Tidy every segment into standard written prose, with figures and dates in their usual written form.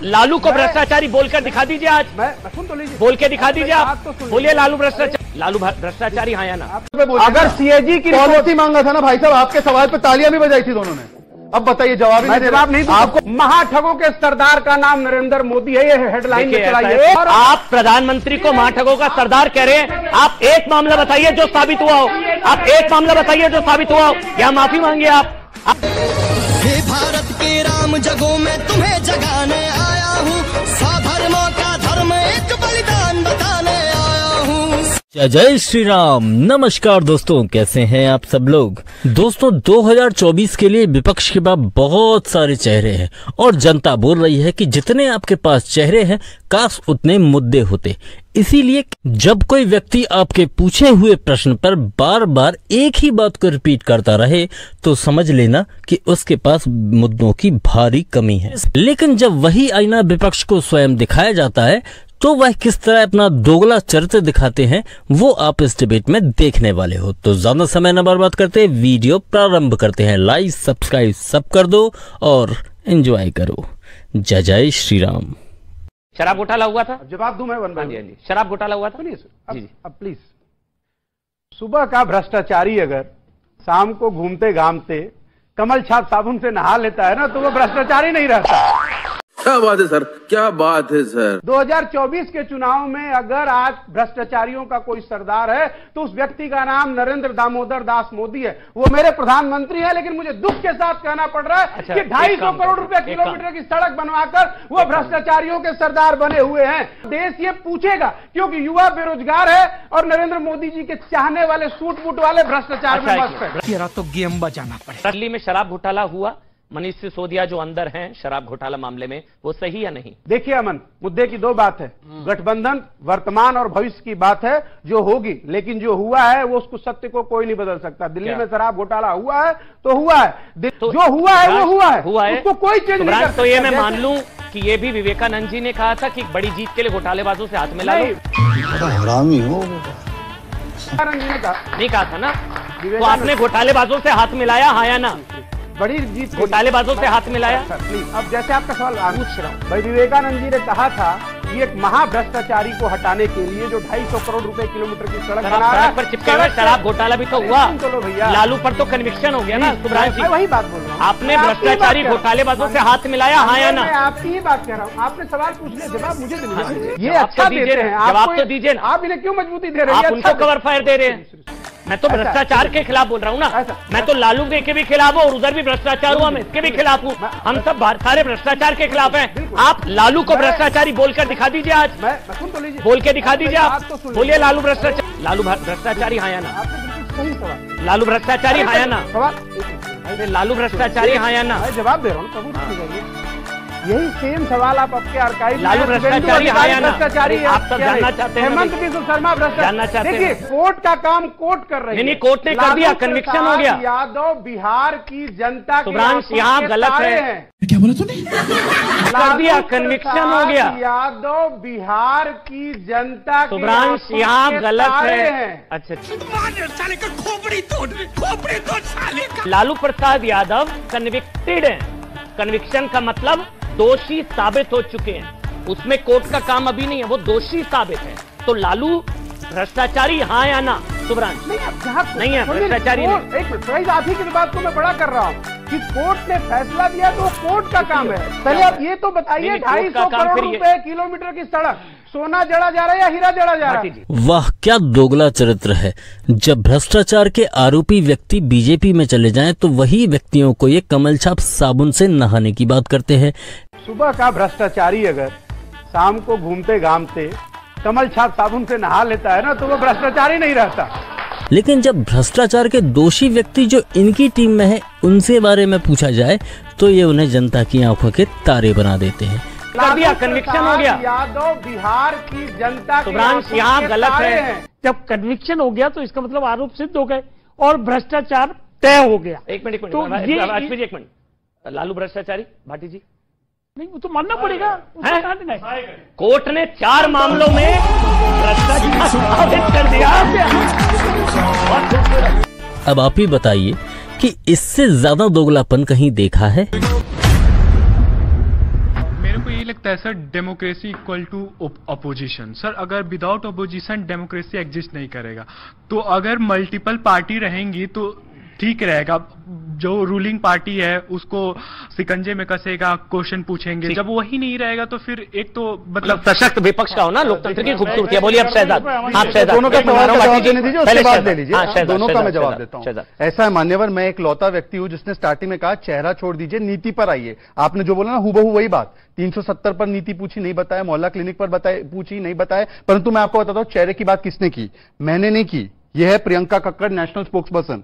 लालू को भ्रष्टाचारी बोलकर दिखा दीजिए आज। सुन तो लीजिए, बोल के दिखा दीजिए आप। बोलिए लालू भ्रष्टाचारी, लालू भ्रष्टाचारी हाँ या ना। अगर सीएजी की पॉलिसी मांगा था ना भाई साहब, आपके सवाल पे तालियां भी बजाई थी दोनों ने। अब बताइए, जवाब नहीं आपको। महाठगों के सरदार का नाम नरेंद्र मोदी है, ये हेडलाइन में चलाइए। और आप प्रधानमंत्री को महाठगों का सरदार कह रहे हैं। आप एक मामला बताइए जो साबित हुआ हो, आप एक मामला बताइए जो साबित हुआ हो, या माफी मांगिए आप। हे भारत के राम जगों में तुम्हें जगाने आया हूँ, स्वधर्मों का धर्म एक बलिदान बताने आया हूँ। जय श्री राम। नमस्कार दोस्तों, कैसे हैं आप सब लोग। दोस्तों 2024 के लिए विपक्ष के पास बहुत सारे चेहरे हैं और जनता बोल रही है कि जितने आपके पास चेहरे हैं काश उतने मुद्दे होते। इसीलिए जब कोई व्यक्ति आपके पूछे हुए प्रश्न पर बार बार एक ही बात को रिपीट करता रहे तो समझ लेना कि उसके पास मुद्दों की भारी कमी है। लेकिन जब वही आईना विपक्ष को स्वयं दिखाया जाता है तो वह किस तरह अपना दोगला चरित्र दिखाते हैं वो आप इस डिबेट में देखने वाले हो। तो ज्यादा समय न बर्बाद करते वीडियो प्रारंभ करते हैं। लाइक सब्सक्राइब सब कर दो और एंजॉय करो। जय जय श्री राम। शराब घोटाला हुआ था, जवाब दूं मैं वन बाय वन। शराब घोटाला हुआ था। अब प्लीज, सुबह का भ्रष्टाचारी अगर शाम को घूमते घामते कमल छाप साबुन से नहा लेता है ना तो वो भ्रष्टाचारी नहीं रहता। क्या बात है सर, क्या बात है सर। 2024 के चुनाव में अगर आज भ्रष्टाचारियों का कोई सरदार है तो उस व्यक्ति का नाम नरेंद्र दामोदर दास मोदी है। वो मेरे प्रधानमंत्री है, लेकिन मुझे दुख के साथ कहना पड़ रहा है कि 250 करोड़ रुपए किलोमीटर की सड़क बनवाकर वो भ्रष्टाचारियों के सरदार बने हुए हैं। देश ये पूछेगा क्योंकि युवा बेरोजगार है और नरेंद्र मोदी जी के चाहने वाले सूट बूट वाले भ्रष्टाचार में मस्त है। तो गेम बजाना पड़ेगा। दिल्ली में शराब घोटाला हुआ, मनीष सिसोदिया जो अंदर हैं शराब घोटाला मामले में, वो सही या नहीं? देखिए अमन, मुद्दे की दो बात है। गठबंधन वर्तमान और भविष्य की बात है जो होगी, लेकिन जो हुआ है वो उसको सत्य को कोई नहीं बदल सकता। दिल्ली में शराब घोटाला हुआ है तो हुआ है, तो जो हुआ है वो हुआ है, उसको कोई चेंज नहीं कर सकता। तो ये मैं मान लूं कि ये भी विवेकानंद जी ने कहा था कि बड़ी जीत के लिए घोटालेबाजों से हाथ मिला लो। हरामी हो। नहीं कहा था ना, तो आपने घोटालेबाजों से हाथ मिलाया हाँ या ना? बड़ी जीत घोटालेबाजों से हाथ मिलाया। अब जैसे आपका सवाल पूछ रहा हूँ, भाई विवेकानंद जी ने कहा था कि एक महाभ्रष्टाचारी को हटाने के लिए जो 250 करोड़ रुपए किलोमीटर की सड़क बना रहा है, पर चिपके हुए शराब घोटाला भी तो हुआ। चलो भैया, लालू पर तो कन्विक्शन हो गया ना। सुब्रांश जी, वही बात बोल रहा हूँ। आपने भ्रष्टाचारी घोटालेबाजों से हाथ मिलाया हाँ या ना? मैं आपकी ही बात कह रहा हूँ। आपने सवाल पूछ लिया, जवाब मुझे दीजिए। ये अच्छा दीजिए, जवाब तो दीजिए। आप इन्हें क्यों मजबूती दे रहे हैं? आप उनको कवर फायर दे रहे हैं। मैं तो भ्रष्टाचार के खिलाफ बोल रहा हूँ ना। मैं तो लालू के भी खिलाफ हूँ और उधर भी भ्रष्टाचार हुआ, मैं इसके भी खिलाफ हूँ। हम सब सारे भ्रष्टाचार के खिलाफ हैं। आप लालू को भ्रष्टाचारी बोलकर दिखा दीजिए आज। सुन तो लीजिए, बोल के दिखा दीजिए आप। बोलिए लालू भ्रष्टाचारी हाँ या ना? सही सवाल। लालू भ्रष्टाचारी हाँ या ना? सवाल लालू भ्रष्टाचारी हाँ या ना? जवाब दे रहा हूँ। यही सेम सवाल आप आपके आर्काइव में। लालू भ्रष्टाचारी हाँ या ना? भ्रष्टाचारी आप सब जानना चाहते हैं। हेमंत बिस्व शर्मा भ्रष्टाचारी। देखिए, कोर्ट का काम कोर्ट कर रही है। नहीं, कोर्ट ने कर दिया, कन्विक्शन हो गया। यादव बिहार की जनता के सुब्रांश यहाँ गलत है। क्या बोला तूने? कर दिया, कन्विक्शन हो गया। यादव बिहार की जनता। सुब्रांश यहाँ गलत है। अच्छा, लालू प्रसाद यादव कन्विक्टेड है। कन्विक्शन का मतलब दोषी साबित हो चुके हैं। उसमें कोर्ट का काम अभी नहीं है, वो दोषी साबित है। तो लालू भ्रष्टाचारी हाँ या ना? सुब्रांश नहीं है भ्रष्टाचारी। एक मिनट, आप ही की बात को मैं बड़ा कर रहा हूँ कि कोर्ट ने फैसला दिया तो कोर्ट का काम है। पहले आप ये तो बताइए, 250 करोड़ रुपए किलोमीटर की सड़क, सोना जड़ा जा रहा है या हीरा जड़ा जा रहा है? वाह, क्या दोगला चरित्र है। जब भ्रष्टाचार के आरोपी व्यक्ति बीजेपी में चले जाएं तो वही व्यक्तियों को ये कमल छाप साबुन से नहाने की बात करते हैं। सुबह का भ्रष्टाचारी अगर शाम को घूमते घामते कमल छाप साबुन से नहा लेता है ना तो वो भ्रष्टाचारी नहीं रहता। लेकिन जब भ्रष्टाचार के दोषी व्यक्ति जो इनकी टीम में है उनसे बारे में पूछा जाए तो ये उन्हें जनता की आंखों के तारे बना देते हैं। कर दिया, कन्विक्शन हो गया। यादव बिहार की जनता। सुब्रांश यहाँ गलत है। जब कन्विक्शन हो गया तो इसका मतलब आरोप सिद्ध हो गए और भ्रष्टाचार तय हो गया। एक मिनट तो एक मिनट, लालू भ्रष्टाचारी, भाटी जी नहीं, वो तो मानना पड़ेगा। कोर्ट ने 4 मामलों में भ्रष्टाचार साबित कर दिया। अब आप ही बताइए कि इससे ज्यादा दोगलापन कहीं देखा है? मेरे को ये लगता लगता है sir democracy equal to opposition. Sir अगर विदाउट अपोजिशन डेमोक्रेसी एग्जिस्ट नहीं करेगा, तो अगर मल्टीपल पार्टी रहेंगी तो ठीक रहेगा। जो रूलिंग पार्टी है उसको सिकंजे में कसेगा, क्वेश्चन पूछेंगे। जब वही नहीं रहेगा तो फिर एक तो मतलब सशक्त विपक्ष का हो ना, लोकतंत्र की खूबसूरती है। बोलिए अब शहजाद, आप शहजाद दोनों का सवाल का जवाब देने दीजिए, उसके बाद ले लीजिए। हाँ, दोनों का मैं जवाब देता हूँ। ऐसा है मान्यवर, मैं एक लौता व्यक्ति हूँ जिसने स्टार्टिंग में कहा चेहरा छोड़ दीजिए, नीति पर आइए। आपने जो बोला ना हूबहू वही बात, 370 पर नीति पूछी नहीं बताया, मोहल्ला क्लिनिक पर बताए पूछी नहीं बताए। परंतु मैं आपको बताता हूं चेहरे की बात किसने की, मैंने नहीं की। यह है प्रियंका कक्कड़, नेशनल स्पोक्सपर्सन।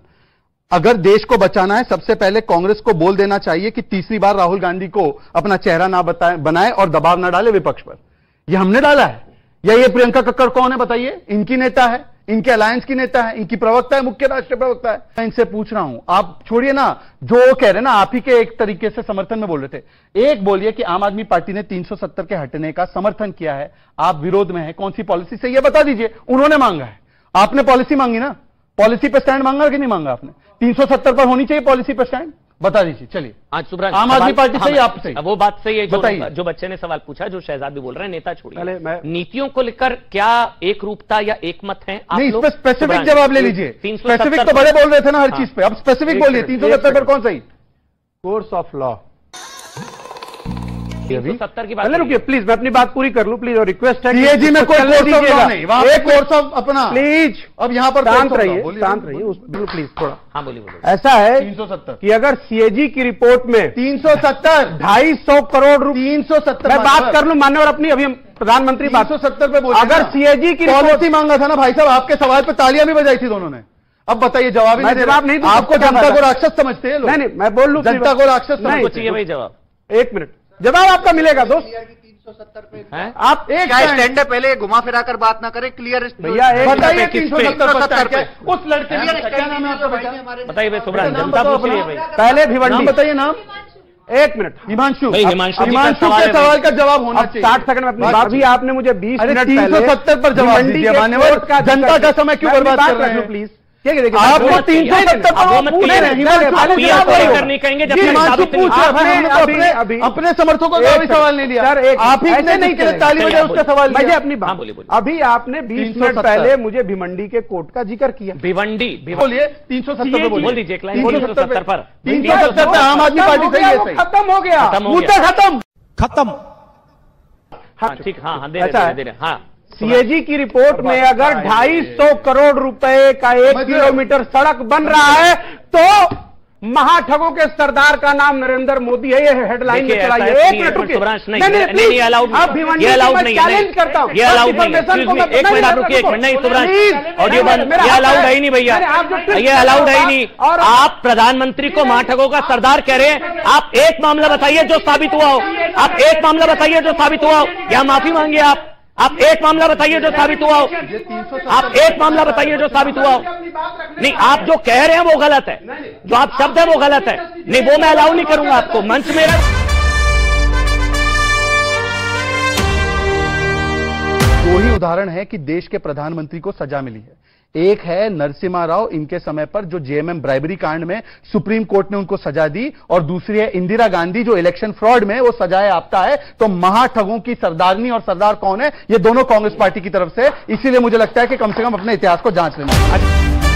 अगर देश को बचाना है सबसे पहले कांग्रेस को बोल देना चाहिए कि तीसरी बार राहुल गांधी को अपना चेहरा ना बनाए और दबाव ना डाले विपक्ष पर। यह हमने डाला है या ये प्रियंका कक्कड़ कौन है बताइए? इनकी नेता है, इनके अलायंस की नेता है, इनकी प्रवक्ता है, मुख्य राष्ट्रीय प्रवक्ता है। मैं इनसे पूछ रहा हूं, आप छोड़िए ना जो कह रहे ना, आप ही के एक तरीके से समर्थन में बोल रहे थे। एक बोलिए कि आम आदमी पार्टी ने 370 के हटने का समर्थन किया है, आप विरोध में है, कौन सी पॉलिसी से यह बता दीजिए। उन्होंने मांगा है, आपने पॉलिसी मांगी ना, पॉलिसी पे स्टैंड मांगा कि नहीं मांगा आपने? 370 पर होनी चाहिए पॉलिसी पे स्टैंड, बता दीजिए। चलिए आज सुब्रत, आम आदमी पार्टी सही, आप सही, वो बात सही है बताइए। जो बच्चे ने सवाल पूछा, जो शहजाद भी बोल रहे हैं, नेता छोड़िए, नीतियों को लेकर क्या एक रूपता या एक मत है? आप नहीं, लोग इस पर स्पेसिफिक जवाब ले लीजिए। स्पेसिफिक तो बड़े बोल रहे थे ना हर चीज पे, अब स्पेसिफिक बोलिए। 370 पर कौन सही? कोर्स ऑफ लॉ 370 की बात रुकिए प्लीज, मैं अपनी बात पूरी कर लूं प्लीज, और रिक्वेस्ट है सीएजी में कोई कोर्स ऑफ लॉ नहीं, वहां एक कोर्स ऑफ अपना प्लीज। अब यहां पर शांत रहिए, शांत रहिए प्लीज थोड़ा। हाँ बोलिए। ऐसा है 370 कि अगर सीएजी की रिपोर्ट में 370 250 करोड़ रुपए, 370 मैं बात कर लूं मान्यवर अपनी, अभी हम प्रधानमंत्री 370 पे बोले। अगर सीएजी की पॉलिसी मांगा था ना भाई साहब, आपके सवाल पे तालियां भी बजाई थी दोनों ने। अब बताइए जवाब ही नहीं, जवाब नहीं, आपको जनता को राक्षस समझते हैं लोग। नहीं, मैं बोल लूं, जनता को राक्षस समझते चाहिए भाई जवाब। एक मिनट, जवाब आपका मिलेगा दोस्त। 370 पे आप एक स्टैंड है, पहले घुमा फिरा कर बात ना करें, क्लियर भैया बताइए। 370 पे उस लड़के क्या नाम है आपका? बताइए भाई सुब्रत, जनता पूछ रही है भाई। पहले भिवंडी बताइए नाम। एक मिनट, हिमांशु, हिमांशु के सवाल का जवाब होना चाहिए। 60 सेकंड में अपनी बात। अभी आपने मुझे 20 मिनट 370 पर जवाब दीजिए मान्यवर, जनता का समय क्यों बर्बाद कर रहे हैं प्लीज? आपको 370 अपने समर्थकों का भी सवाल नहीं लिया, आप ही ने नहीं किया, ताली बजाए उसका सवाल लिया। अपनी बात, अभी आपने 20 मिनट पहले मुझे भिवंडी के कोर्ट का जिक्र किया। भिवंडी बोलिए 370 पे बोल दीजिए, 370 पर 370 पे आम आदमी पार्टी सही है, खत्म हो गया, मुद्दा खत्म। हाँ ठीक, हाँ दे रहे। हाँ, सीएजी की रिपोर्ट में अगर 250 करोड़ रुपए का 1 किलोमीटर सड़क बन रहा है तो महाठगों के सरदार का नाम नरेंद्र मोदी है। ये हेडलाइन में चलाइए। एक मिनट रुकिए, नहीं अलाउड, ये अलाउड नहीं, चैलेंज करता हूं, ये अलाउड नहीं। एक मिनट आप रुकिए, एक मिनट, नहीं सुब्रांश ऑडियो बंद, ये अलाउड है ही नहीं भैया, ये अलाउड है ही नहीं। आप प्रधानमंत्री को महाठगों का सरदार कह रहे हैं। आप एक मामला बताइए जो साबित हुआ हो, आप एक मामला बताइए जो साबित हुआ हो, या माफी मांगिए आप एक मामला बताइए जो साबित हुआ हो, आप एक मामला बताइए जो साबित हुआ हो। नहीं, आप जो कह रहे हैं वो गलत है, जो आप शब्द है वो गलत है। नहीं, वो मैं अलाउ नहीं करूंगा आपको मंच में। दो ही उदाहरण है कि देश के प्रधानमंत्री को सजा मिली है। एक है नरसिम्हा राव, इनके समय पर जो जेएमएम ब्राइबरी कांड में सुप्रीम कोर्ट ने उनको सजा दी, और दूसरी है इंदिरा गांधी जो इलेक्शन फ्रॉड में वो सजाए याफ्ता है। तो महाठगों की सरदारनी और सरदार कौन है? ये दोनों कांग्रेस पार्टी की तरफ से। इसीलिए मुझे लगता है कि कम से कम अपने इतिहास को जांच लेना।